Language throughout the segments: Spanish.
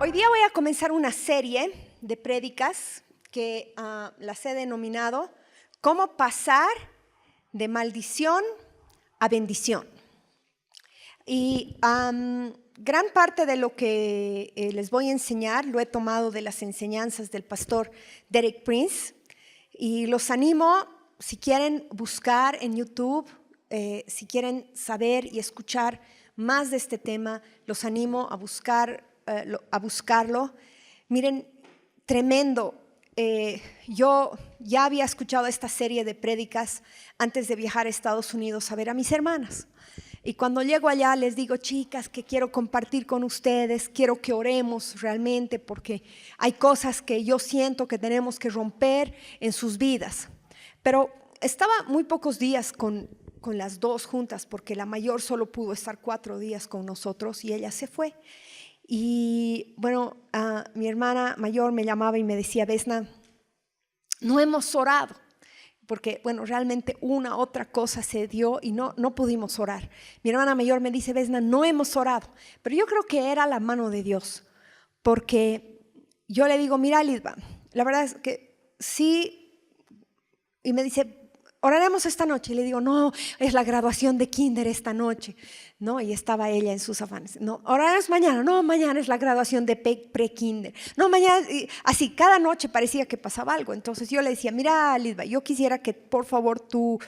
Hoy día voy a comenzar una serie de prédicas que las he denominado ¿Cómo pasar de maldición a bendición? Y gran parte de lo que les voy a enseñar lo he tomado de las enseñanzas del pastor Derek Prince y los animo, si quieren buscar en YouTube, si quieren saber y escuchar más de este tema, los animo a buscarlo. Miren, tremendo. Yo ya había escuchado esta serie de prédicas antes de viajar a Estados Unidos a ver a mis hermanas. Y cuando llego allá les digo, chicas, que quiero compartir con ustedes, quiero que oremos realmente porque hay cosas que yo siento que tenemos que romper en sus vidas. Pero estaba muy pocos días con las dos juntas porque la mayor solo pudo estar 4 días con nosotros y ella se fue. Y bueno, mi hermana mayor me llamaba y me decía, Vesna, no hemos orado. Porque, bueno, realmente una otra cosa se dio y no pudimos orar. Mi hermana mayor me dice, Vesna, no hemos orado. Pero yo creo que era la mano de Dios. Porque yo le digo, mira, Lisba, la verdad es que sí. Y me dice, oraremos esta noche. Y le digo, no, es la graduación de kinder esta noche. ¿No? Y estaba ella en sus afanes. No, oraremos mañana. No, mañana es la graduación de pre-kinder. No, mañana. Así, cada noche parecía que pasaba algo. Entonces yo le decía, mira, Lisba, yo quisiera que por favor tú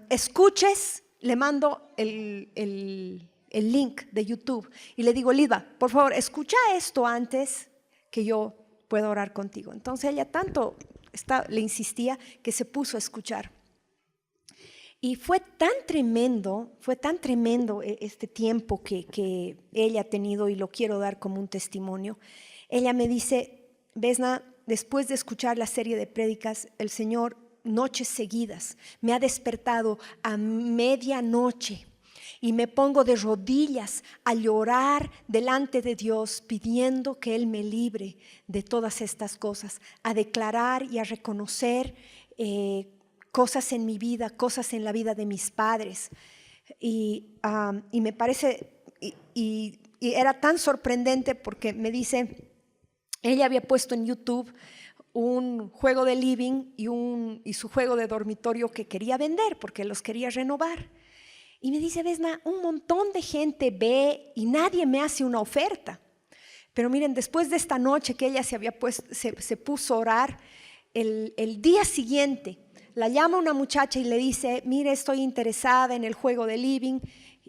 escuches. Le mando el link de YouTube. Y le digo, Lisba, por favor, escucha esto antes que yo pueda orar contigo. Entonces ella tanto le insistía que se puso a escuchar. Y fue tan tremendo este tiempo que ella ha tenido y lo quiero dar como un testimonio. Ella me dice, Vesna, después de escuchar la serie de prédicas, el Señor noches seguidas me ha despertado a medianoche y me pongo de rodillas a llorar delante de Dios pidiendo que Él me libre de todas estas cosas, a declarar y a reconocer cosas en mi vida, cosas en la vida de mis padres. Y me parece, y era tan sorprendente porque me dice, ella había puesto en YouTube un juego de living y su juego de dormitorio que quería vender porque los quería renovar. Y me dice, Vesna, un montón de gente ve y nadie me hace una oferta. Pero miren, después de esta noche que ella se puso a orar, el día siguiente, la llama una muchacha y le dice, mire, estoy interesada en el juego de living.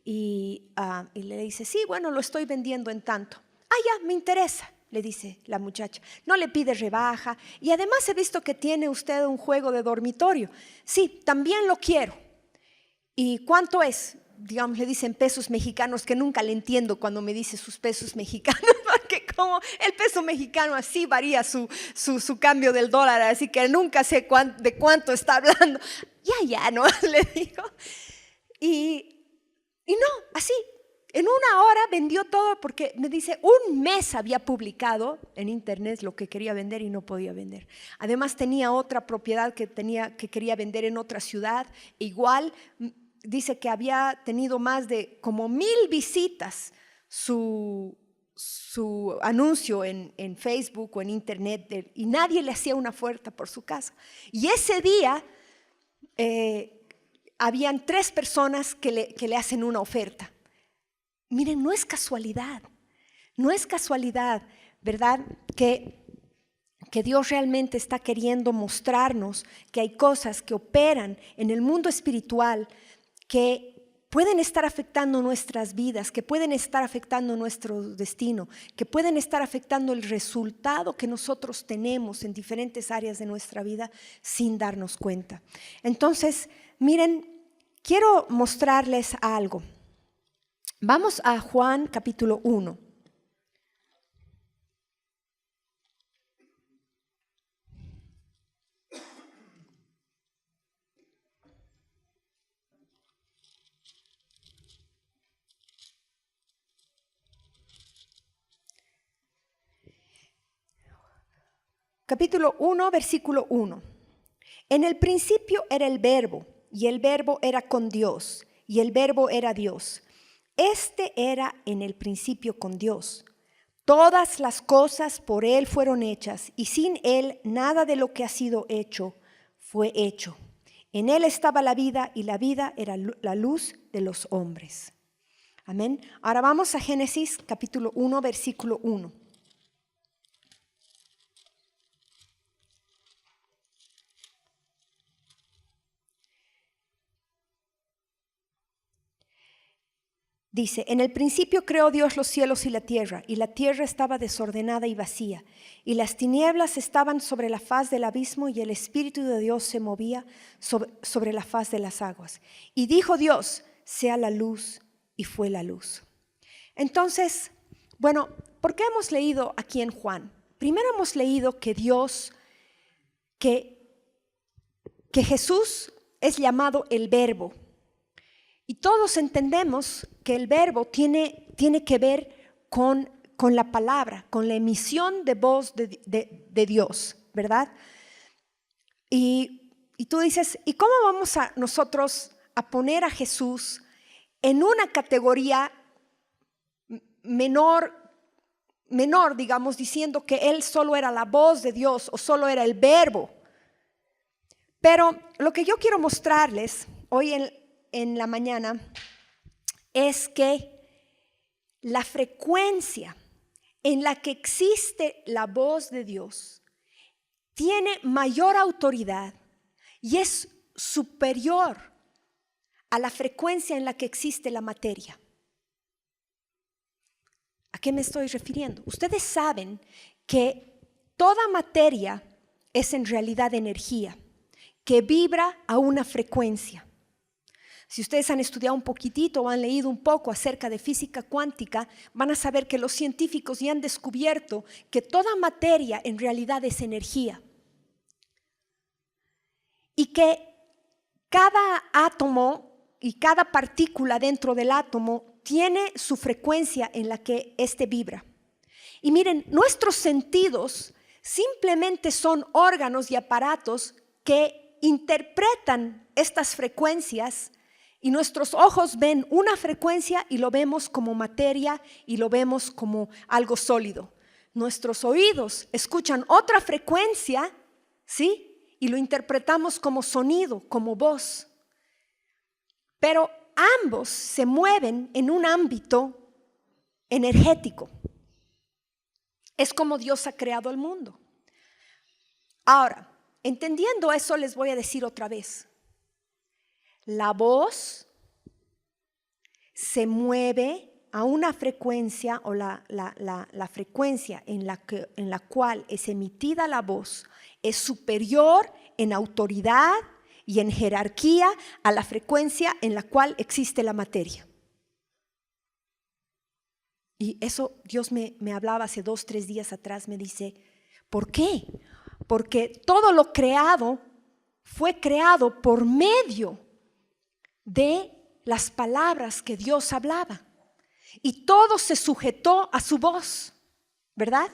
Y le dice, sí, bueno, lo estoy vendiendo en tanto. Ya, me interesa, le dice la muchacha. No le pide rebaja. Y además he visto que tiene usted un juego de dormitorio. Sí, también lo quiero. ¿Y cuánto es? Digamos, le dicen pesos mexicanos, que nunca le entiendo cuando me dice sus pesos mexicanos, porque como el peso mexicano así varía su cambio del dólar, así que nunca sé de cuánto está hablando. Ya, ¿no? Le digo. Y no, así, en 1 hora vendió todo porque me dice, 1 mes había publicado en internet lo que quería vender y no podía vender. Además tenía otra propiedad que quería vender en otra ciudad, igual. Dice que había tenido más de como 1000 visitas su anuncio en Facebook o en internet y nadie le hacía una oferta por su casa. Y ese día habían 3 personas que le hacen una oferta. Miren, no es casualidad, ¿verdad? Que Dios realmente está queriendo mostrarnos que hay cosas que operan en el mundo espiritual que pueden estar afectando nuestras vidas, que pueden estar afectando nuestro destino, que pueden estar afectando el resultado que nosotros tenemos en diferentes áreas de nuestra vida sin darnos cuenta. Entonces, miren, quiero mostrarles algo. Vamos a Juan capítulo 1. Capítulo 1, versículo 1. En el principio era el Verbo, y el Verbo era con Dios, y el Verbo era Dios. Este era en el principio con Dios. Todas las cosas por Él fueron hechas, y sin Él nada de lo que ha sido hecho fue hecho. En Él estaba la vida, y la vida era la luz de los hombres. Amén. Ahora vamos a Génesis capítulo 1, versículo 1. Dice, en el principio creó Dios los cielos y la tierra estaba desordenada y vacía, y las tinieblas estaban sobre la faz del abismo, y el Espíritu de Dios se movía sobre la faz de las aguas. Y dijo Dios, sea la luz, y fue la luz. Entonces, bueno, ¿por qué hemos leído aquí en Juan? Primero hemos leído que Dios, que Jesús es llamado el Verbo. Y todos entendemos que el verbo tiene que ver con la palabra, con la emisión de voz de Dios, ¿verdad? Y tú dices, ¿y cómo vamos a nosotros a poner a Jesús en una categoría menor, digamos, diciendo que Él solo era la voz de Dios o solo era el verbo? Pero lo que yo quiero mostrarles hoy en la mañana es que la frecuencia en la que existe la voz de Dios tiene mayor autoridad y es superior a la frecuencia en la que existe la materia. ¿A qué me estoy refiriendo? Ustedes saben que toda materia es en realidad energía que vibra a una frecuencia. Si ustedes han estudiado un poquitito o han leído un poco acerca de física cuántica, van a saber que los científicos ya han descubierto que toda materia en realidad es energía. Y que cada átomo y cada partícula dentro del átomo tiene su frecuencia en la que éste vibra. Y miren, nuestros sentidos simplemente son órganos y aparatos que interpretan estas frecuencias. Y nuestros ojos ven una frecuencia y lo vemos como materia y lo vemos como algo sólido. Nuestros oídos escuchan otra frecuencia, ¿sí? Y lo interpretamos como sonido, como voz. Pero ambos se mueven en un ámbito energético. Es como Dios ha creado el mundo. Ahora, entendiendo eso, les voy a decir otra vez. La voz se mueve a una frecuencia o la frecuencia en la cual es emitida la voz es superior en autoridad y en jerarquía a la frecuencia en la cual existe la materia. Y eso Dios me hablaba hace 2, 3 días atrás, me dice, ¿por qué? Porque todo lo creado fue creado por medio de las palabras que Dios hablaba. Y todo se sujetó a su voz, ¿verdad?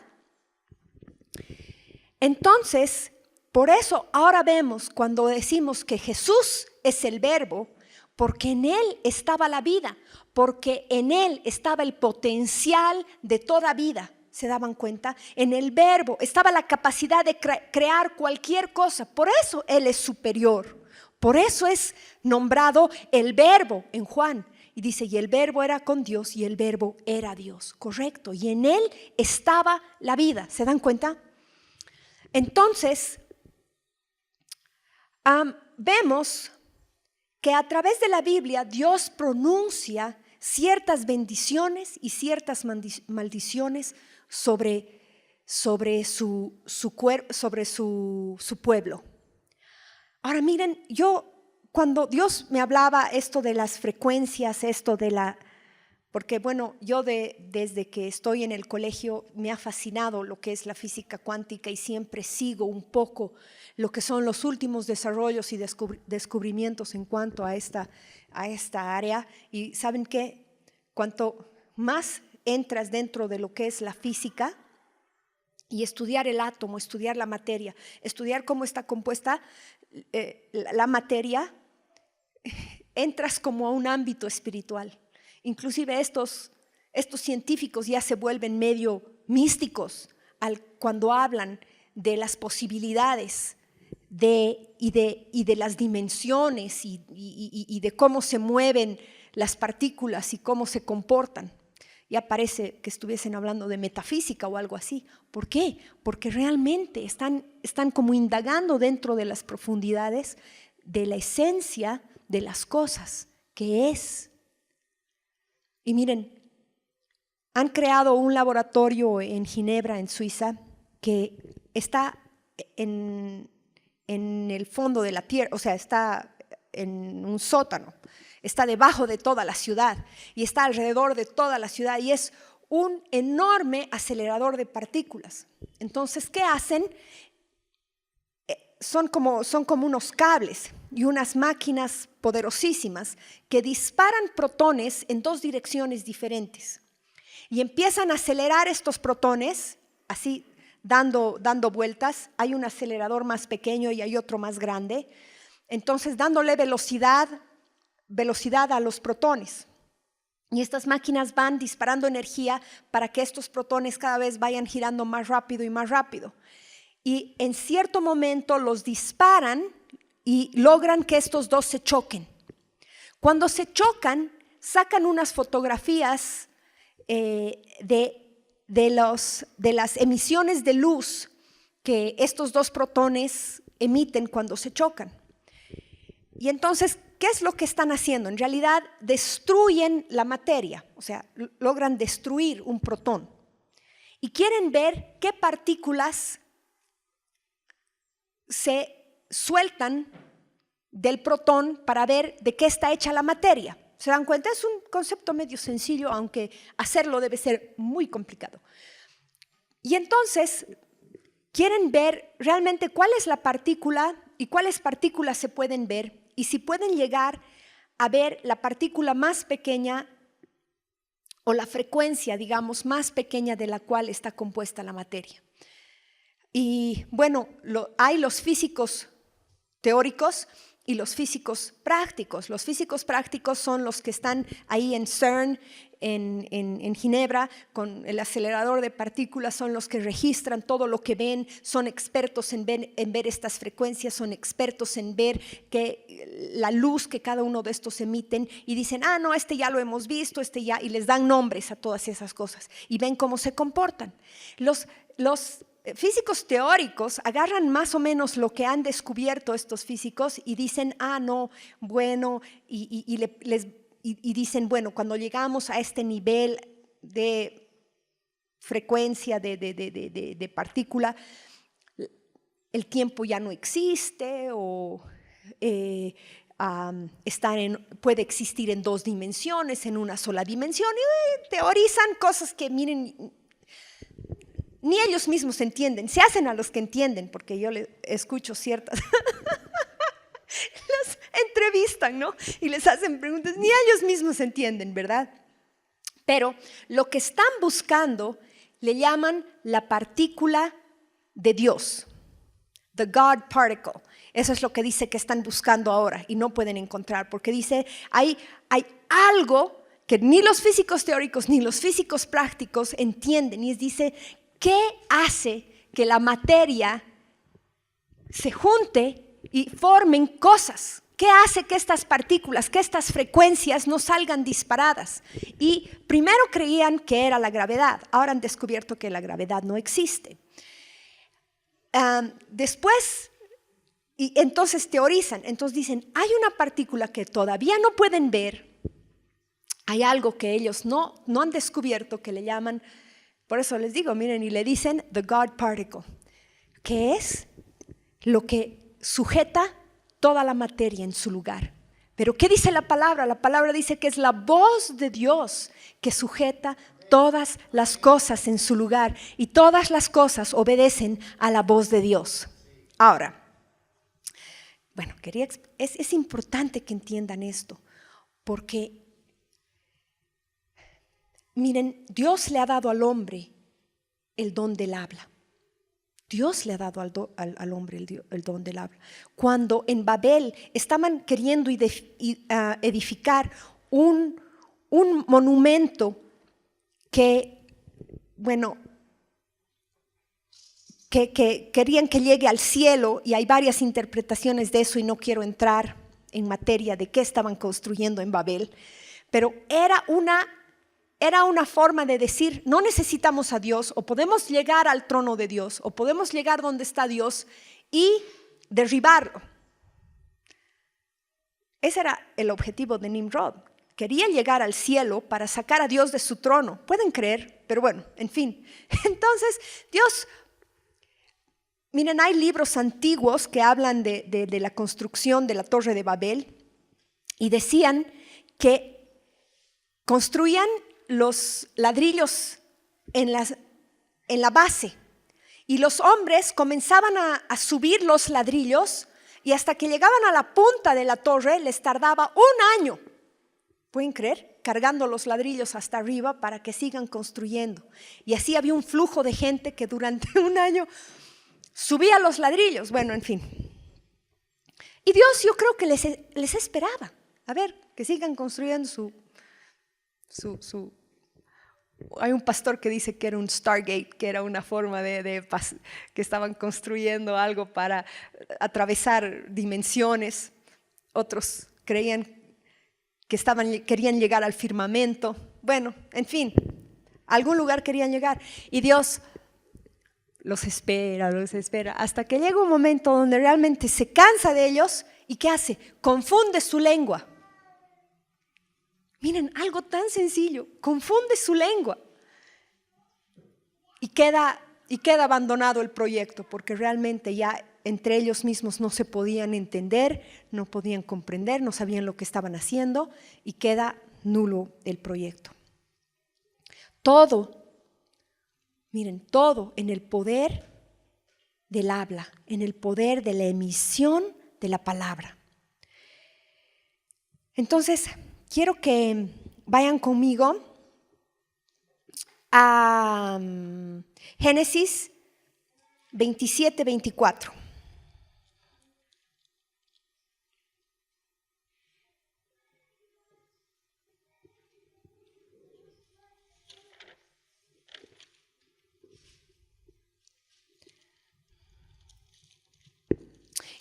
Entonces, por eso ahora vemos cuando decimos que Jesús es el verbo, porque en Él estaba la vida, porque en Él estaba el potencial de toda vida. ¿Se daban cuenta? En el verbo estaba la capacidad de crear cualquier cosa. Por eso Él es superior. Por eso es nombrado el verbo en Juan. Y dice, y el verbo era con Dios y el verbo era Dios. Correcto. Y en Él estaba la vida. ¿Se dan cuenta? Entonces, vemos que a través de la Biblia Dios pronuncia ciertas bendiciones y ciertas maldiciones sobre su pueblo. Ahora miren, cuando Dios me hablaba esto de las frecuencias, porque bueno, yo desde que estoy en el colegio me ha fascinado lo que es la física cuántica y siempre sigo un poco lo que son los últimos desarrollos y descubrimientos en cuanto a esta área. Y ¿saben qué? Cuanto más entras dentro de lo que es la física y estudiar el átomo, estudiar la materia, estudiar cómo está compuesta la materia, entras como a un ámbito espiritual. Inclusive estos científicos ya se vuelven medio místicos cuando hablan de las posibilidades y de las dimensiones y de cómo se mueven las partículas y cómo se comportan. Ya parece que estuviesen hablando de metafísica o algo así. ¿Por qué? Porque realmente están como indagando dentro de las profundidades de la esencia de las cosas, que es. Y miren, han creado un laboratorio en Ginebra, en Suiza, que está en el fondo de la tierra, o sea, está en un sótano, está debajo de toda la ciudad y está alrededor de toda la ciudad y es un enorme acelerador de partículas. Entonces, ¿qué hacen? Son como unos cables y unas máquinas poderosísimas que disparan protones en dos direcciones diferentes y empiezan a acelerar estos protones, así dando vueltas. Hay un acelerador más pequeño y hay otro más grande, entonces dándole velocidad a los protones. Y estas máquinas van disparando energía para que estos protones cada vez vayan girando más rápido y más rápido. Y en cierto momento los disparan y logran que estos dos se choquen. Cuando se chocan, sacan unas fotografías de las emisiones de luz que estos dos protones emiten cuando se chocan. Y entonces, ¿qué es lo que están haciendo? En realidad destruyen la materia, o sea, logran destruir un protón. Y quieren ver qué partículas se sueltan del protón para ver de qué está hecha la materia. ¿Se dan cuenta? Es un concepto medio sencillo, aunque hacerlo debe ser muy complicado. Y entonces quieren ver realmente cuál es la partícula y cuáles partículas se pueden ver y si pueden llegar a ver la partícula más pequeña o la frecuencia, digamos, más pequeña de la cual está compuesta la materia. Y bueno, hay los físicos teóricos y los físicos prácticos. Los físicos prácticos son los que están ahí en CERN, en Ginebra, con el acelerador de partículas, son los que registran todo lo que ven, son expertos en ver estas frecuencias, son expertos en ver la luz que cada uno de estos emiten y dicen, no, este ya lo hemos visto, este ya, y les dan nombres a todas esas cosas y ven cómo se comportan. Los físicos teóricos agarran más o menos lo que han descubierto estos físicos y dicen, no, bueno, y dicen, bueno, cuando llegamos a este nivel de frecuencia de partícula, el tiempo ya no existe o puede existir en dos dimensiones, en una sola dimensión, y teorizan cosas que, miren, ni ellos mismos entienden, se hacen a los que entienden, porque yo les escucho ciertas, los entrevistan, ¿no? Y les hacen preguntas, ni ellos mismos entienden, ¿verdad? Pero lo que están buscando le llaman la partícula de Dios, the God particle. Eso es lo que dice que están buscando ahora y no pueden encontrar, porque dice, hay algo que ni los físicos teóricos ni los físicos prácticos entienden, y dice, ¿qué hace que la materia se junte y formen cosas? ¿Qué hace que estas partículas, que estas frecuencias no salgan disparadas? Y primero creían que era la gravedad, ahora han descubierto que la gravedad no existe. Después, y entonces teorizan, entonces dicen, hay una partícula que todavía no pueden ver, hay algo que ellos no han descubierto que le llaman, por eso les digo, miren, y le dicen the God particle, que es lo que sujeta toda la materia en su lugar. Pero ¿qué dice la palabra? La palabra dice que es la voz de Dios que sujeta todas las cosas en su lugar y todas las cosas obedecen a la voz de Dios. Ahora, bueno, es importante que entiendan esto, porque miren, Dios le ha dado al hombre el don del habla. Dios le ha dado al hombre el don del habla. Cuando en Babel estaban queriendo edificar un monumento que, bueno, que querían que llegue al cielo, y hay varias interpretaciones de eso y no quiero entrar en materia de qué estaban construyendo en Babel, pero era una forma de decir, no necesitamos a Dios, o podemos llegar al trono de Dios, o podemos llegar donde está Dios y derribarlo. Ese era el objetivo de Nimrod. Quería llegar al cielo para sacar a Dios de su trono. Pueden creer, pero bueno, en fin. Entonces, Dios, miren, hay libros antiguos que hablan de la construcción de la Torre de Babel y decían que construían los ladrillos en la base y los hombres comenzaban a subir los ladrillos y hasta que llegaban a la punta de la torre les tardaba un año. ¿Pueden creer? Cargando los ladrillos hasta arriba para que sigan construyendo. Y así había un flujo de gente que durante un año subía los ladrillos. Bueno, en fin. Y Dios, yo creo que les esperaba. A ver, que sigan construyendo Hay un pastor que dice que era un Stargate, que era una forma que estaban construyendo algo para atravesar dimensiones. Otros creían que querían llegar al firmamento. Bueno, en fin, a algún lugar querían llegar. Y Dios los espera, hasta que llega un momento donde realmente se cansa de ellos. ¿Y qué hace? Confunde su lengua. Miren, algo tan sencillo, confunde su lengua. Y queda abandonado el proyecto, porque realmente ya entre ellos mismos no se podían entender, no podían comprender, no sabían lo que estaban haciendo y queda nulo el proyecto. Todo, miren, todo en el poder del habla, en el poder de la emisión de la palabra. Entonces, quiero que vayan conmigo a Génesis 27-24.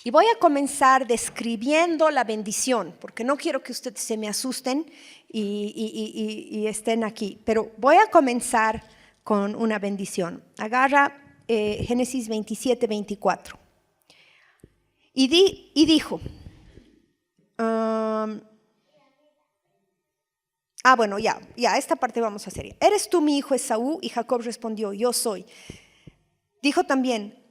Y voy a comenzar describiendo la bendición, porque no quiero que ustedes se me asusten y estén aquí, pero voy a comenzar con una bendición. Agarra Génesis 27-24. Y dijo, bueno, ya, esta parte vamos a hacer. ¿Eres tú mi hijo Esaú? Y Jacob respondió, yo soy. Dijo también,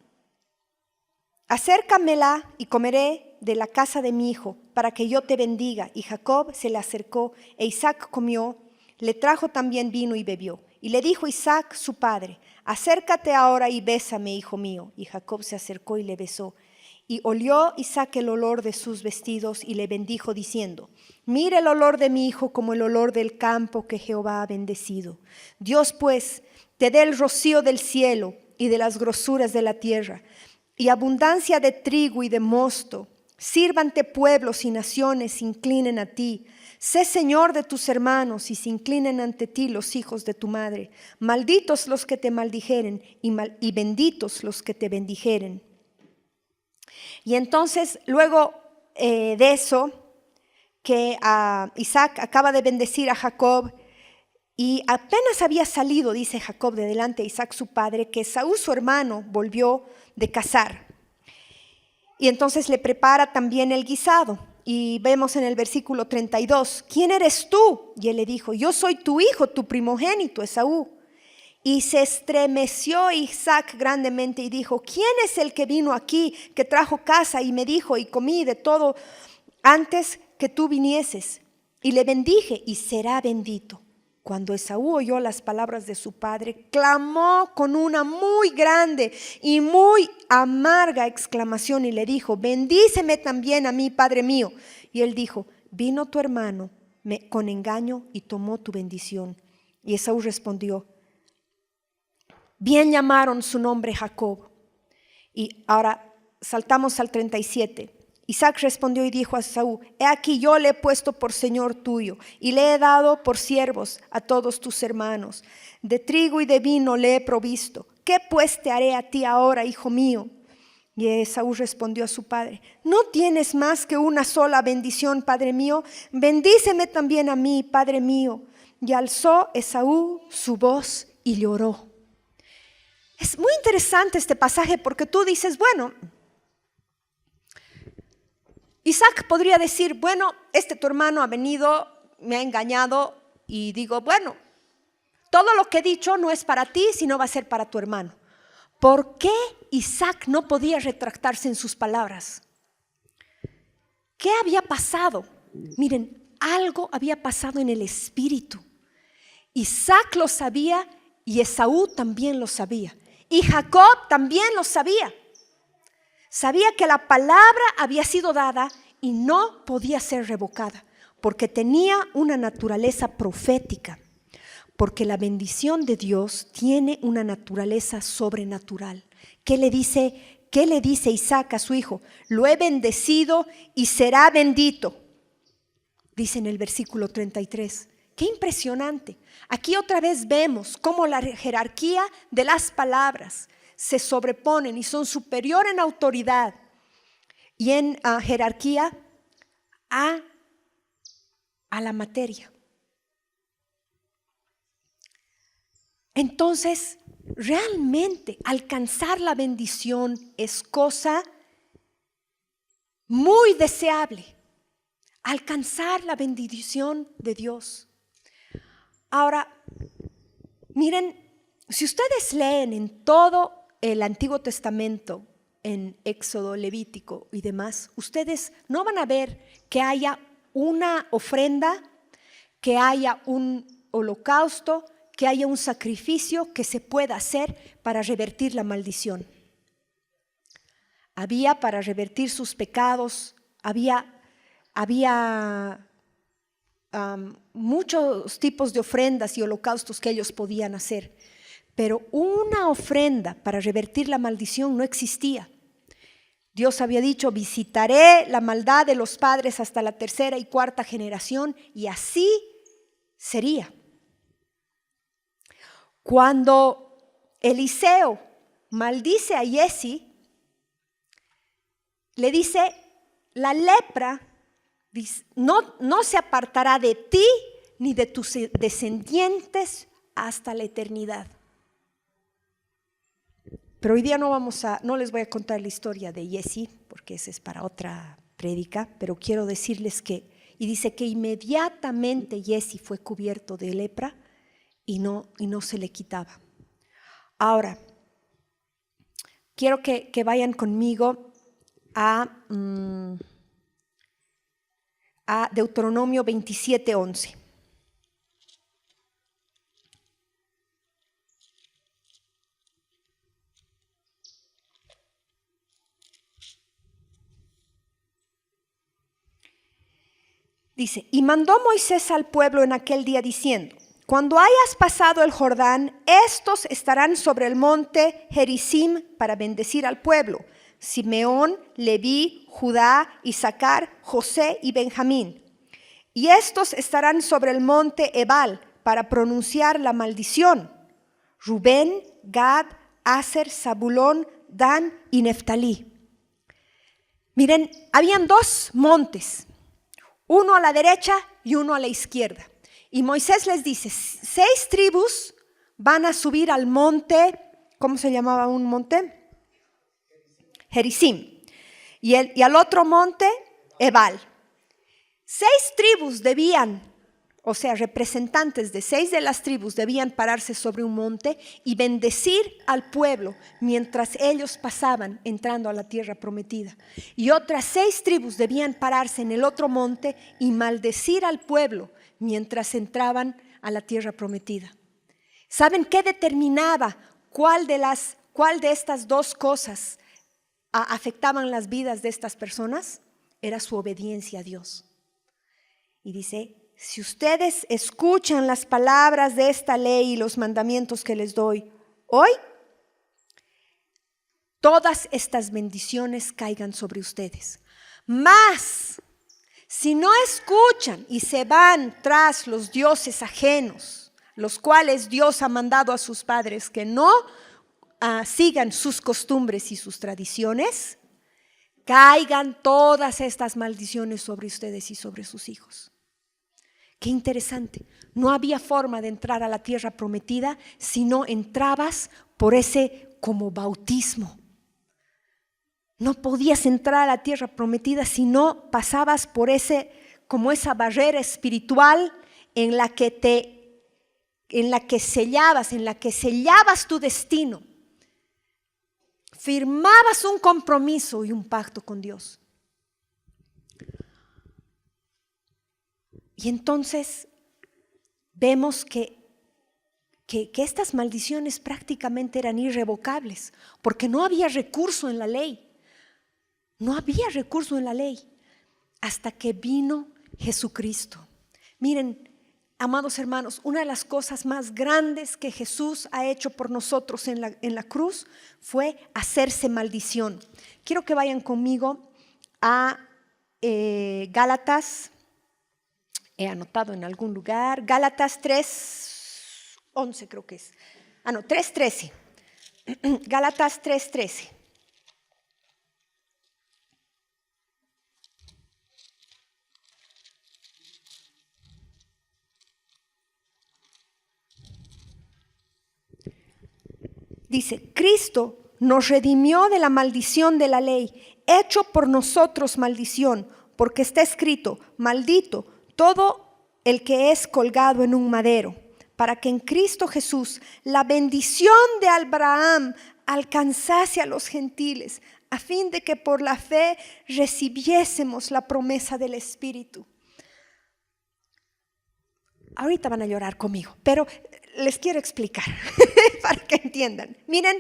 acércamela y comeré de la casa de mi hijo, para que yo te bendiga. Y Jacob se le acercó, e Isaac comió, le trajo también vino y bebió. Y le dijo Isaac, su padre, acércate ahora y bésame, hijo mío. Y Jacob se acercó y le besó. Y olió Isaac el olor de sus vestidos y le bendijo, diciendo, mira el olor de mi hijo como el olor del campo que Jehová ha bendecido. Dios pues te dé el rocío del cielo y de las grosuras de la tierra, y abundancia de trigo y de mosto. Sírvante pueblos y naciones, se inclinen a ti. Sé señor de tus hermanos y se inclinen ante ti los hijos de tu madre. Malditos los que te maldijeren y benditos los que te bendijeren. Y entonces, luego de eso, que Isaac acaba de bendecir a Jacob, y apenas había salido, dice Jacob, de delante de Isaac su padre, que Esaú su hermano volvió de cazar. Y entonces le prepara también el guisado. Y vemos en el versículo 32, ¿quién eres tú? Y él le dijo, yo soy tu hijo, tu primogénito, Esaú. Y se estremeció Isaac grandemente y dijo, ¿quién es el que vino aquí, que trajo caza y me dijo, y comí de todo antes que tú vinieses? Y le bendije, y será bendito. Cuando Esaú oyó las palabras de su padre, clamó con una muy grande y muy amarga exclamación y le dijo, bendíceme también a mí, padre mío. Y él dijo, vino tu hermano con engaño y tomó tu bendición. Y Esaú respondió, bien llamaron su nombre Jacob. Y ahora saltamos al 37. Isaac respondió y dijo a Esaú, he aquí yo le he puesto por señor tuyo y le he dado por siervos a todos tus hermanos. De trigo y de vino le he provisto. ¿qué pues te haré a ti ahora, hijo mío? Y Esaú respondió a su padre: ¿no tienes más que una sola bendición, padre mío? Bendíceme también a mí, padre mío. Y alzó Esaú su voz y lloró. Es muy interesante este pasaje porque tú dices, bueno, Isaac podría decir, bueno, tu hermano ha venido, me ha engañado, y digo, bueno, todo lo que he dicho no es para ti, sino va a ser para tu hermano. ¿Por qué Isaac no podía retractarse en sus palabras? ¿Qué había pasado? Miren, algo había pasado en el espíritu. Isaac lo sabía y Esaú también lo sabía. Y Jacob también lo sabía. Sabía que la palabra había sido dada y no podía ser revocada, porque tenía una naturaleza profética. Porque la bendición de Dios tiene una naturaleza sobrenatural. ¿Qué le dice Isaac a su hijo? Lo he bendecido y será bendito. Dice en el versículo 33. Qué impresionante. Aquí otra vez vemos cómo la jerarquía de las palabras se sobreponen y son superior en autoridad y en jerarquía a la materia. Entonces, realmente alcanzar la bendición es cosa muy deseable. Alcanzar la bendición de Dios. Ahora, miren, si ustedes leen en todo el Antiguo Testamento, en Éxodo, Levítico y demás, ustedes no van a ver que haya una ofrenda, que haya un holocausto, que haya un sacrificio que se pueda hacer para revertir la maldición. Había para revertir sus pecados, había muchos tipos de ofrendas y holocaustos que ellos podían hacer, pero una ofrenda para revertir la maldición no existía. Dios había dicho, visitaré la maldad de los padres hasta la tercera y cuarta generación, y así sería. Cuando Eliseo maldice a Giezi, le dice, la lepra no se apartará de ti ni de tus descendientes hasta la eternidad. Pero hoy día no les voy a contar la historia de Giezi, porque esa es para otra prédica, pero quiero decirles y dice que inmediatamente Giezi fue cubierto de lepra y no se le quitaba. Ahora, quiero que vayan conmigo a Deuteronomio 27:11. Dice, y mandó Moisés al pueblo en aquel día diciendo, cuando hayas pasado el Jordán, estos estarán sobre el monte Gerizim para bendecir al pueblo: Simeón, Leví, Judá, Isaacar, José y Benjamín. Y estos estarán sobre el monte Ebal para pronunciar la maldición: Rubén, Gad, Aser, Zabulón, Dan y Neftalí. Miren, habían dos montes, uno a la derecha y uno a la izquierda. Y Moisés les dice, 6 tribus van a subir al monte, ¿cómo se llamaba un monte? Gerizim. Y al otro monte, Ebal. 6 tribus debían, o sea, representantes de 6 de las tribus debían pararse sobre un monte y bendecir al pueblo mientras ellos pasaban entrando a la tierra prometida. Y otras 6 tribus debían pararse en el otro monte y maldecir al pueblo mientras entraban a la tierra prometida. ¿Saben qué determinaba cuál de estas dos cosas afectaban las vidas de estas personas? Era su obediencia a Dios. Y dice, si ustedes escuchan las palabras de esta ley y los mandamientos que les doy hoy, todas estas bendiciones caigan sobre ustedes. Mas, si no escuchan y se van tras los dioses ajenos, los cuales Dios ha mandado a sus padres que no sigan sus costumbres y sus tradiciones, caigan todas estas maldiciones sobre ustedes y sobre sus hijos. Qué interesante. No había forma de entrar a la tierra prometida si no entrabas por ese como bautismo. No podías entrar a la tierra prometida si no pasabas por como esa barrera espiritual en la que sellabas tu destino. Firmabas un compromiso y un pacto con Dios. Y entonces vemos que estas maldiciones prácticamente eran irrevocables, porque no había recurso en la ley. No había recurso en la ley hasta que vino Jesucristo. Miren, amados hermanos, una de las cosas más grandes que Jesús ha hecho por nosotros en la cruz fue hacerse maldición. Quiero que vayan conmigo a Gálatas. He anotado en algún lugar, Gálatas 3:11 creo que es. 3:13. Gálatas 3:13. Dice, Cristo nos redimió de la maldición de la ley, hecho por nosotros maldición, porque está escrito, maldito todo el que es colgado en un madero, para que en Cristo Jesús la bendición de Abraham alcanzase a los gentiles, a fin de que por la fe recibiésemos la promesa del Espíritu. Ahorita van a llorar conmigo, pero les quiero explicar para que entiendan. Miren,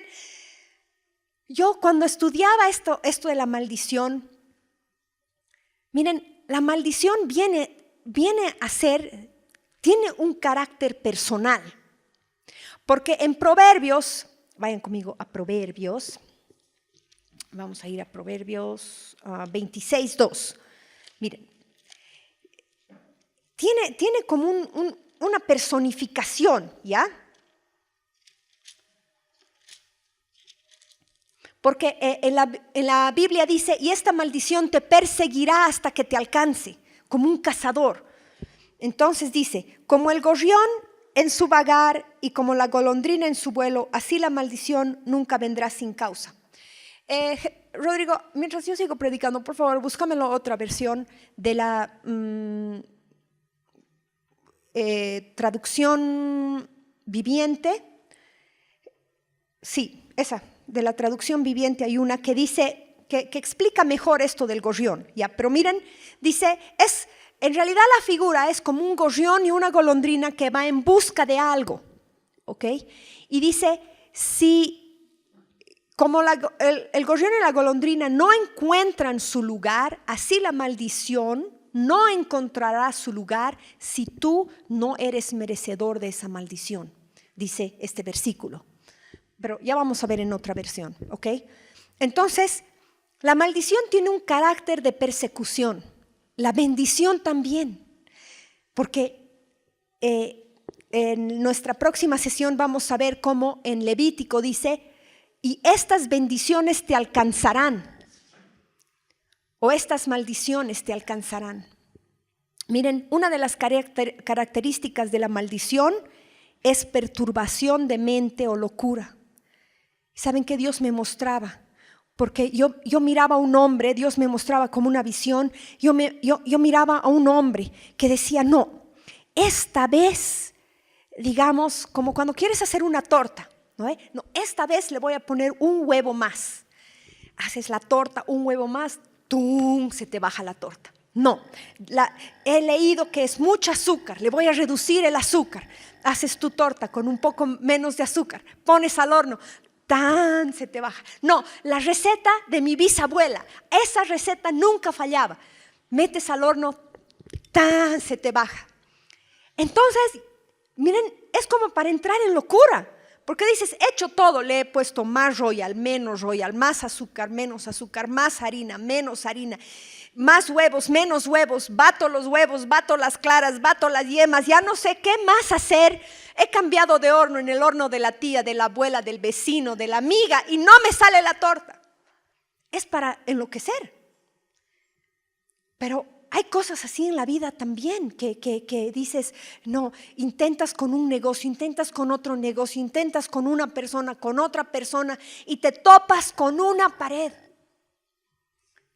yo cuando estudiaba esto de la maldición, miren, la maldición viene a ser, tiene un carácter personal. Porque en Proverbios, vayan conmigo a Proverbios, vamos a ir a Proverbios 26:2. Miren, tiene como una personificación, ¿ya? Porque en la Biblia dice, y esta maldición te perseguirá hasta que te alcance, como un cazador. Entonces dice, como el gorrión en su vagar y como la golondrina en su vuelo, así la maldición nunca vendrá sin causa. Rodrigo, mientras yo sigo predicando, por favor, búscamelo otra versión de la traducción viviente. Sí, esa, de la traducción viviente hay una que dice, que explica mejor esto del gorrión, ¿ya? Pero miren, dice, en realidad la figura es como un gorrión y una golondrina que va en busca de algo, ¿ok? Y dice, si como el gorrión y la golondrina no encuentran su lugar, así la maldición no encontrará su lugar si tú no eres merecedor de esa maldición, dice este versículo. Pero ya vamos a ver en otra versión, ¿ok? Entonces, la maldición tiene un carácter de persecución, la bendición también, porque en nuestra próxima sesión vamos a ver cómo en Levítico dice, y estas bendiciones te alcanzarán, o estas maldiciones te alcanzarán. Miren, una de las características de la maldición es perturbación de mente o locura. ¿Saben qué Dios me mostraba? Porque yo miraba a un hombre, Dios me mostraba como una visión, yo miraba a un hombre que decía, no, esta vez, digamos, como cuando quieres hacer una torta, ¿no? No, esta vez le voy a poner un huevo más. Haces la torta, un huevo más, ¡tum!, se te baja la torta. No, he leído que es mucho azúcar, le voy a reducir el azúcar. Haces tu torta con un poco menos de azúcar, pones al horno, ¡tan!, se te baja. No, la receta de mi bisabuela, esa receta nunca fallaba. Metes al horno, ¡tan!, se te baja. Entonces, miren, es como para entrar en locura. Porque dices, he hecho todo, le he puesto más royal, menos royal, más azúcar, menos azúcar, más harina, menos harina. más huevos, menos huevos, bato los huevos, bato las claras, bato las yemas, ya no sé qué más hacer. He cambiado de horno en el horno de la tía, de la abuela, del vecino, de la amiga y no me sale la torta. Es para enloquecer. Pero hay cosas así en la vida también que dices, no, intentas con un negocio, intentas con otro negocio, intentas con una persona, con otra persona y te topas con una pared.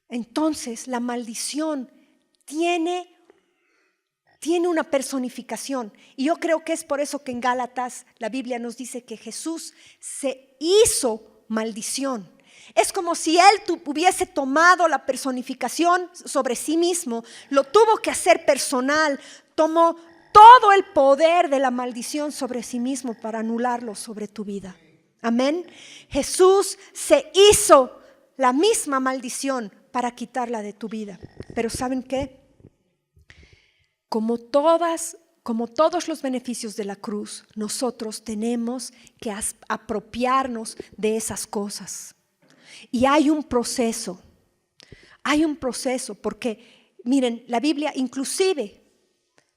Entonces la maldición tiene una personificación. Y yo creo que es por eso que en Gálatas la Biblia nos dice que Jesús se hizo maldición. Es como si Él hubiese tomado la personificación sobre sí mismo, lo tuvo que hacer personal, tomó todo el poder de la maldición sobre sí mismo para anularlo sobre tu vida. Amén. Jesús se hizo la misma maldición para quitarla de tu vida. Pero ¿saben qué? Como todos los beneficios de la cruz, nosotros tenemos que apropiarnos de esas cosas. Y hay un proceso, porque miren, la Biblia inclusive,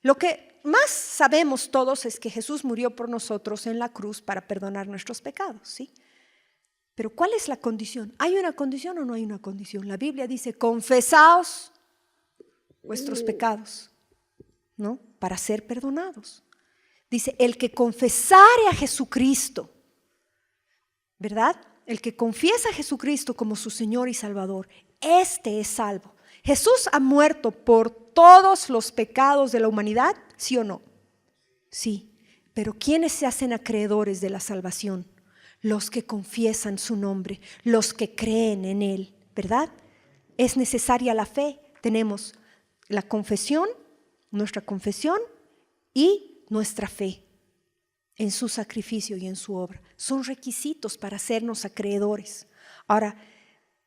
lo que más sabemos todos es que Jesús murió por nosotros en la cruz para perdonar nuestros pecados, ¿sí? Pero ¿cuál es la condición? ¿Hay una condición o no hay una condición? La Biblia dice, confesaos vuestros pecados, ¿no? Para ser perdonados. Dice, el que confesare a Jesucristo, ¿verdad? El que confiesa a Jesucristo como su Señor y Salvador, este es salvo. ¿Jesús ha muerto por todos los pecados de la humanidad? ¿Sí o no? Sí, pero ¿quiénes se hacen acreedores de la salvación? Los que confiesan su nombre, los que creen en Él, ¿verdad? Es necesaria la fe. Tenemos la confesión, nuestra confesión y nuestra fe en su sacrificio y en su obra. Son requisitos para hacernos acreedores. Ahora,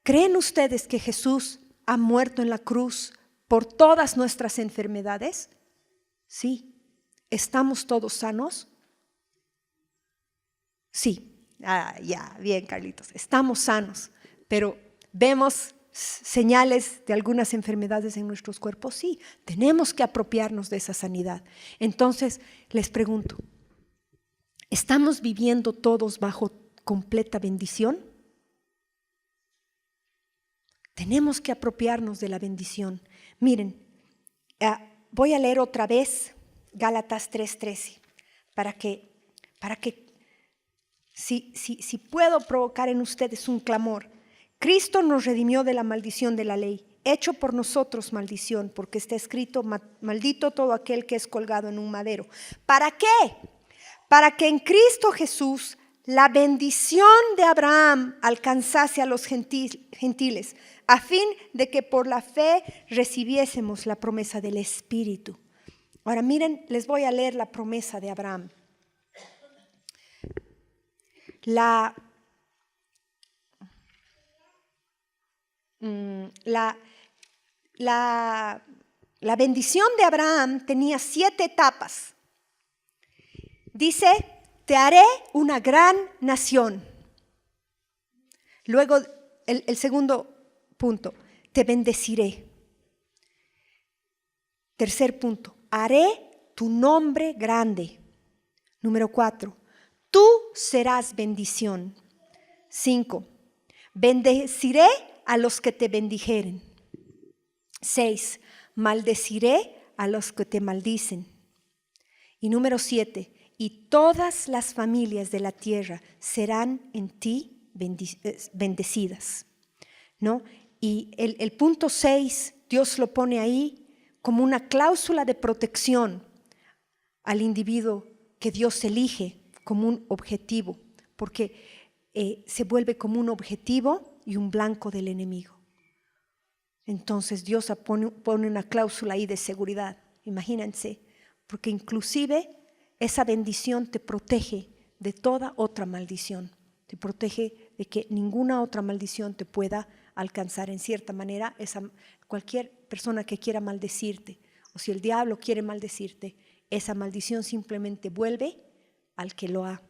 ¿creen ustedes que Jesús ha muerto en la cruz por todas nuestras enfermedades? Sí. ¿Estamos todos sanos? Sí. Ya, bien, Carlitos. Estamos sanos, pero vemos señales de algunas enfermedades en nuestros cuerpos. Sí, tenemos que apropiarnos de esa sanidad. Entonces, les pregunto, ¿estamos viviendo todos bajo completa bendición? Tenemos que apropiarnos de la bendición. Miren, voy a leer otra vez Gálatas 3:13 para que si puedo provocar en ustedes un clamor. Cristo nos redimió de la maldición de la ley, hecho por nosotros maldición, porque está escrito, maldito todo aquel que es colgado en un madero. ¿Para qué? Para que en Cristo Jesús la bendición de Abraham alcanzase a los gentiles, a fin de que por la fe recibiésemos la promesa del Espíritu. Ahora miren, les voy a leer la promesa de Abraham. La bendición de Abraham tenía 7 etapas. Dice, te haré una gran nación. Luego, el segundo punto, te bendeciré. Tercer punto, haré tu nombre grande. Número 4, tú serás bendición. 5, bendeciré a los que te bendijeren. 6, maldeciré a los que te maldicen. Y número 7, y todas las familias de la tierra serán en ti bendecidas, ¿no? Y el punto 6, Dios lo pone ahí como una cláusula de protección al individuo que Dios elige como un objetivo, porque se vuelve como un objetivo y un blanco del enemigo. Entonces Dios pone una cláusula ahí de seguridad, imagínense, porque inclusive esa bendición te protege de toda otra maldición, te protege de que ninguna otra maldición te pueda alcanzar. En cierta manera, cualquier persona que quiera maldecirte, o si el diablo quiere maldecirte, esa maldición simplemente vuelve al que la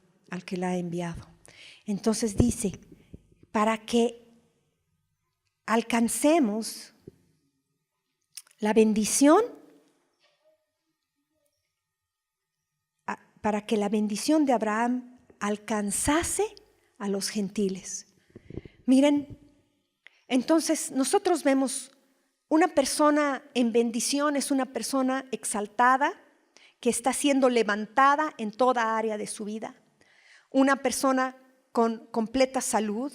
ha enviado. Entonces dice, para que alcancemos La bendición, para que la bendición de Abraham alcanzase a los gentiles. Miren, entonces nosotros vemos una persona en bendición es una persona exaltada que está siendo levantada en toda área de su vida. Una persona con completa salud.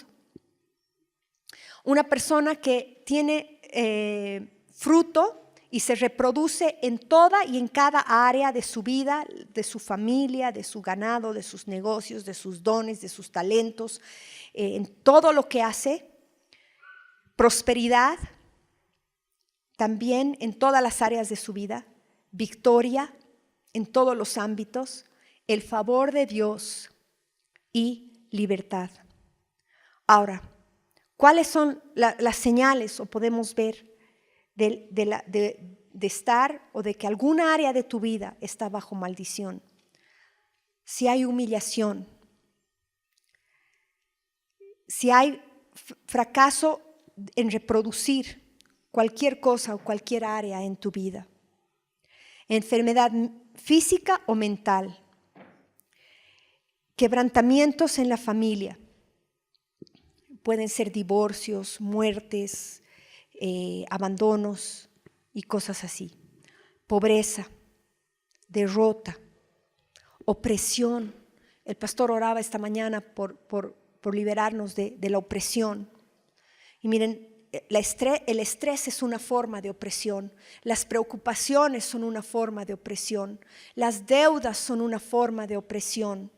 Una persona que tiene fruto y se reproduce en toda y en cada área de su vida, de su familia, de su ganado, de sus negocios, de sus dones, de sus talentos, en todo lo que hace. Prosperidad, también en todas las áreas de su vida. Victoria en todos los ámbitos. El favor de Dios y libertad. Ahora, ¿cuáles son las señales o podemos ver de estar o de que alguna área de tu vida está bajo maldición? Si hay humillación, si hay fracaso en reproducir cualquier cosa o cualquier área en tu vida, enfermedad física o mental, quebrantamientos en la familia, pueden ser divorcios, muertes, abandonos y cosas así. Pobreza, derrota, opresión. El pastor oraba esta mañana por liberarnos de la opresión. Y miren, el estrés es una forma de opresión. Las preocupaciones son una forma de opresión. Las deudas son una forma de opresión.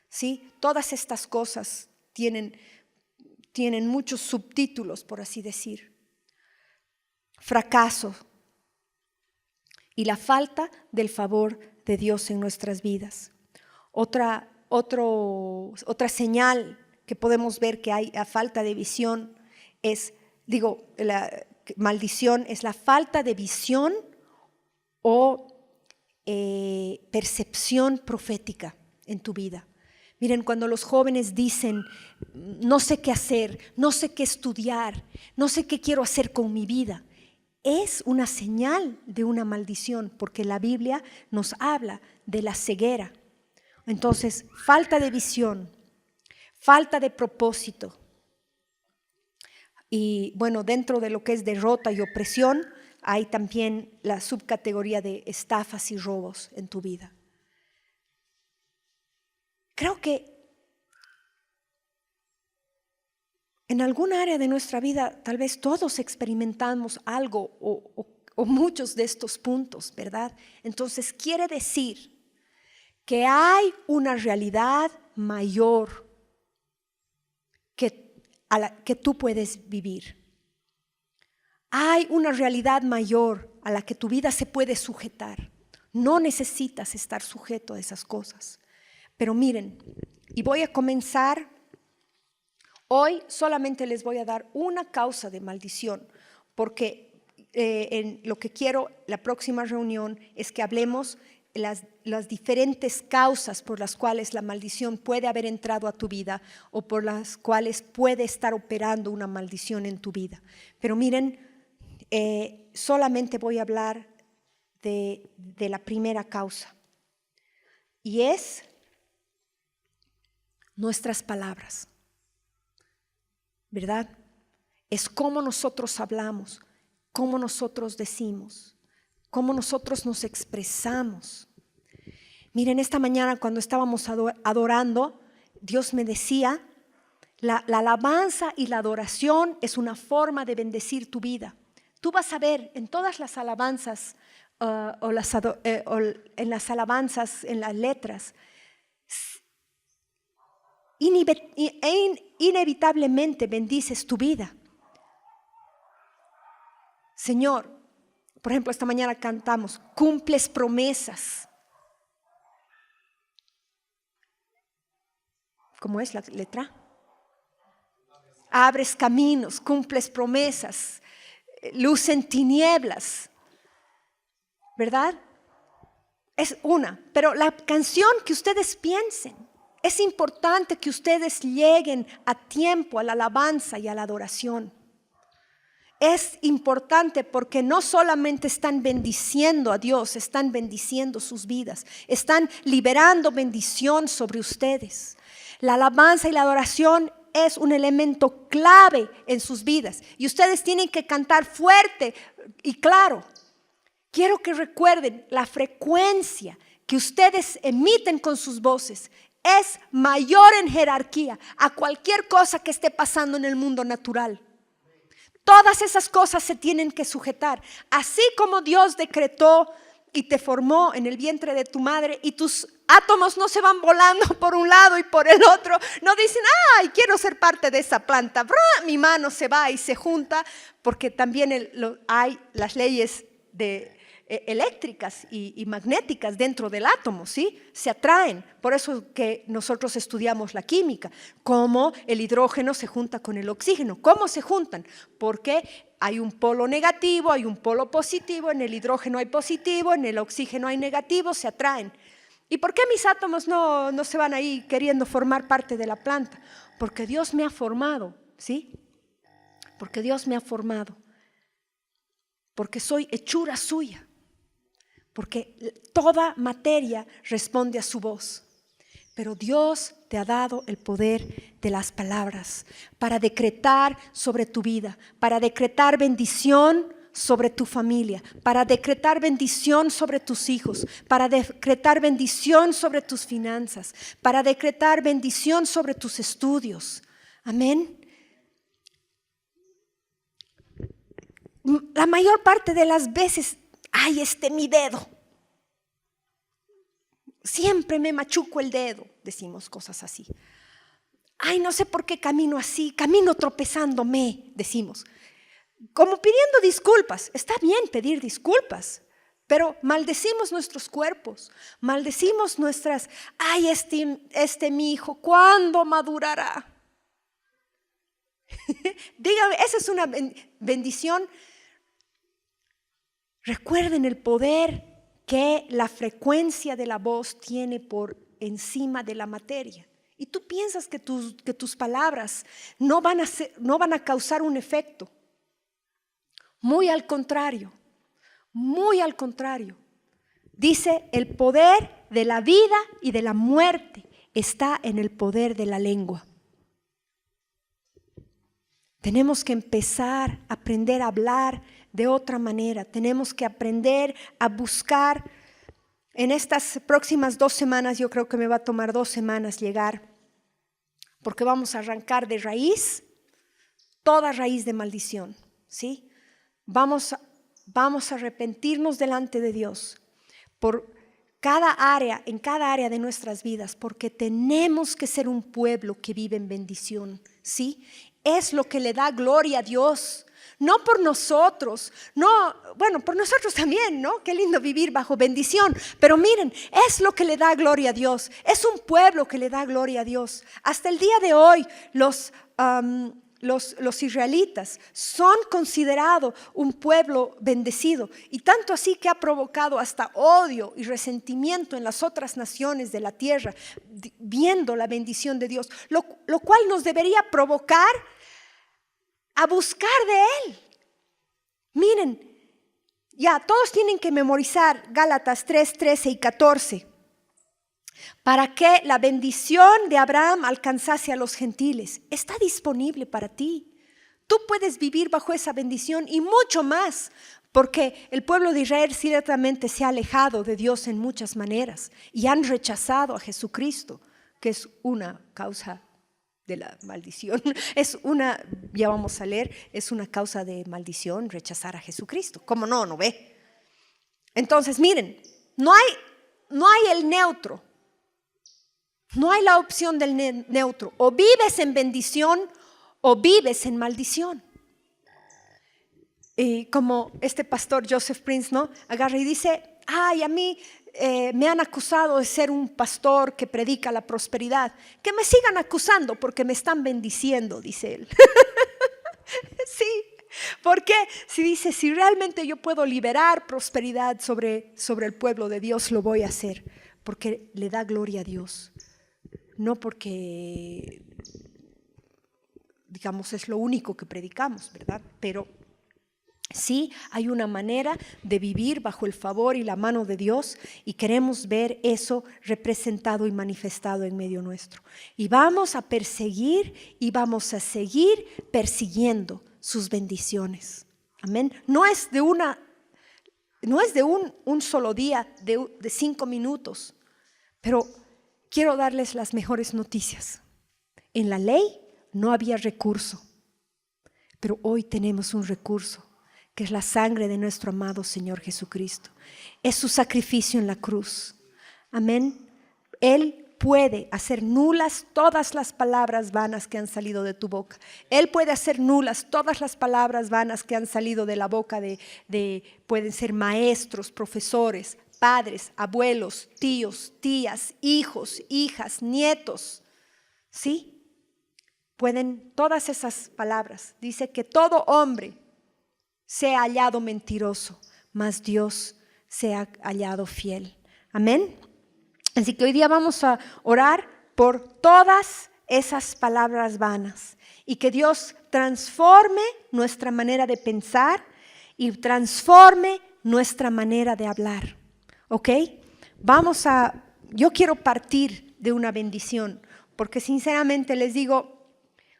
¿Sí? Todas estas cosas tienen muchos subtítulos, por así decir. Fracaso y la falta del favor de Dios en nuestras vidas. Otra señal que podemos ver que hay a falta de visión la maldición es la falta de visión o percepción profética en tu vida. Miren, cuando los jóvenes dicen, no sé qué hacer, no sé qué estudiar, no sé qué quiero hacer con mi vida, es una señal de una maldición, porque la Biblia nos habla de la ceguera. Entonces, falta de visión, falta de propósito. Y bueno, dentro de lo que es derrota y opresión, hay también la subcategoría de estafas y robos en tu vida. Creo que en alguna área de nuestra vida tal vez todos experimentamos algo o muchos de estos puntos, ¿verdad? Entonces quiere decir que hay una realidad mayor a la que tú puedes vivir. Hay una realidad mayor a la que tu vida se puede sujetar. No necesitas estar sujeto a esas cosas. Pero miren, y voy a comenzar, hoy solamente les voy a dar una causa de maldición, porque en lo que quiero, la próxima reunión, es que hablemos las diferentes causas por las cuales la maldición puede haber entrado a tu vida o por las cuales puede estar operando una maldición en tu vida. Pero miren, solamente voy a hablar de la primera causa, y es nuestras palabras, ¿verdad? Es cómo nosotros hablamos, cómo nosotros decimos, cómo nosotros nos expresamos. Miren, esta mañana cuando estábamos adorando, Dios me decía, la alabanza y la adoración es una forma de bendecir tu vida. Tú vas a ver en todas las alabanzas en las alabanzas, en las letras, inevitablemente bendices tu vida. Señor, por ejemplo, esta mañana cantamos, cumples promesas. ¿Cómo es la letra? Abres caminos, cumples promesas, luz en tinieblas, ¿verdad? Es una, pero la canción que ustedes piensen, es importante que ustedes lleguen a tiempo a la alabanza y a la adoración. es importante porque no solamente están bendiciendo a Dios, están bendiciendo sus vidas, están liberando bendición sobre ustedes. La alabanza y la adoración es un elemento clave en sus vidas y ustedes tienen que cantar fuerte y claro. Quiero que recuerden la frecuencia que ustedes emiten con sus voces es mayor en jerarquía a cualquier cosa que esté pasando en el mundo natural. Todas esas cosas se tienen que sujetar. Así como Dios decretó y te formó en el vientre de tu madre y tus átomos no se van volando por un lado y por el otro. No dicen, ay, quiero ser parte de esa planta. Mi mano se va y se junta porque también hay las leyes eléctricas y magnéticas dentro del átomo, ¿sí? Se atraen. Por eso que nosotros estudiamos la química, cómo el hidrógeno se junta con el oxígeno. ¿Cómo se juntan? Porque hay un polo negativo, hay un polo positivo, en el hidrógeno hay positivo, en el oxígeno hay negativo, se atraen. ¿Y por qué mis átomos no se van ahí queriendo formar parte de la planta? Porque Dios me ha formado, ¿sí? Porque Dios me ha formado. Porque soy hechura suya. Porque toda materia responde a su voz. Pero Dios te ha dado el poder de las palabras para decretar sobre tu vida, para decretar bendición sobre tu familia, para decretar bendición sobre tus hijos, para decretar bendición sobre tus finanzas, para decretar bendición sobre tus estudios. Amén. La mayor parte de las veces, ay, mi dedo. Siempre me machuco el dedo, decimos cosas así. Ay, no sé por qué camino así, camino tropezándome, decimos. Como pidiendo disculpas. Está bien pedir disculpas, pero maldecimos nuestros cuerpos, maldecimos nuestras, ay, mi hijo, ¿cuándo madurará? Dígame, esa es una bendición. Recuerden el poder que la frecuencia de la voz tiene por encima de la materia. Y tú piensas que tus palabras no van a causar un efecto. Muy al contrario, muy al contrario. Dice, el poder de la vida y de la muerte está en el poder de la lengua. Tenemos que empezar a aprender a hablar de otra manera. Tenemos que aprender a buscar. En estas próximas 2 semanas, yo creo que me va a tomar 2 semanas llegar, porque vamos a arrancar de raíz, toda raíz de maldición, ¿sí? Vamos a arrepentirnos delante de Dios por en cada área de nuestras vidas, porque tenemos que ser un pueblo que vive en bendición, ¿sí? Es lo que le da gloria a Dios. No por nosotros, bueno, por nosotros también, ¿no? Qué lindo vivir bajo bendición. Pero miren, es lo que le da gloria a Dios. Es un pueblo que le da gloria a Dios. Hasta el día de hoy, los israelitas son considerados un pueblo bendecido. Y tanto así que ha provocado hasta odio y resentimiento en las otras naciones de la tierra, viendo la bendición de Dios. Lo cual nos debería provocar a buscar de Él. Miren, ya todos tienen que memorizar Gálatas 3, 13 y 14. Para que la bendición de Abraham alcanzase a los gentiles. Está disponible para ti. Tú puedes vivir bajo esa bendición y mucho más. Porque el pueblo de Israel ciertamente se ha alejado de Dios en muchas maneras. Y han rechazado a Jesucristo, que es una causa de la maldición, ya vamos a leer, es una causa de maldición rechazar a Jesucristo. ¿Cómo no? ¿No ve? Entonces, miren, no hay el neutro, no hay la opción del neutro. O vives en bendición o vives en maldición. Y como este pastor Joseph Prince, ¿no? Agarra y dice, ay, a mí me han acusado de ser un pastor que predica la prosperidad. Que me sigan acusando porque me están bendiciendo, dice él. Sí, porque si realmente yo puedo liberar prosperidad sobre el pueblo de Dios, lo voy a hacer. Porque le da gloria a Dios. No porque, digamos, es lo único que predicamos, ¿verdad? Pero Sí, hay una manera de vivir bajo el favor y la mano de Dios y queremos ver eso representado y manifestado en medio nuestro. Y vamos a perseguir y vamos a seguir persiguiendo sus bendiciones. Amén. No es de un solo día, de 5 minutos, pero quiero darles las mejores noticias. En la ley no había recurso, pero hoy tenemos un recurso, que es la sangre de nuestro amado Señor Jesucristo. Es su sacrificio en la cruz. Amén. Él puede hacer nulas todas las palabras vanas que han salido de tu boca. Él puede hacer nulas todas las palabras vanas que han salido de la boca pueden ser maestros, profesores, padres, abuelos, tíos, tías, hijos, hijas, nietos. ¿Sí? Pueden todas esas palabras. Dice que todo hombre sea hallado mentiroso, mas Dios sea hallado fiel. Amén. Así que hoy día vamos a orar por todas esas palabras vanas y que Dios transforme nuestra manera de pensar y transforme nuestra manera de hablar. ¿Ok? Yo quiero partir de una bendición, porque sinceramente les digo,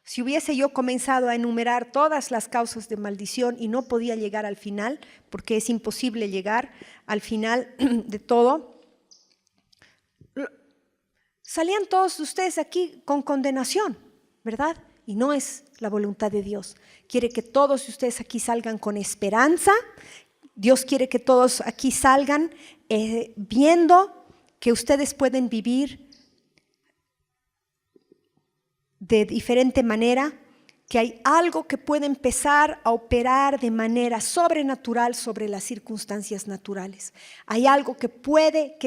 si hubiese yo comenzado a enumerar todas las causas de maldición y no podía llegar al final, porque es imposible llegar al final de todo, salían todos ustedes aquí con condenación, ¿verdad? Y no es la voluntad de Dios. Quiere que todos ustedes aquí salgan con esperanza. Dios quiere que todos aquí salgan viendo que ustedes pueden vivir de diferente manera, que hay algo que puede empezar a operar de manera sobrenatural sobre las circunstancias naturales. Hay algo que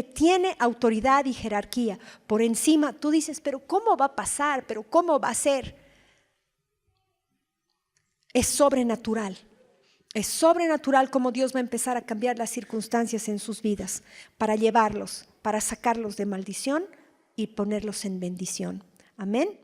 tiene autoridad y jerarquía por encima. Tú dices, pero ¿cómo va a pasar? ¿Pero cómo va a ser? Es sobrenatural. Es sobrenatural cómo Dios va a empezar a cambiar las circunstancias en sus vidas para llevarlos, para sacarlos de maldición y ponerlos en bendición. Amén.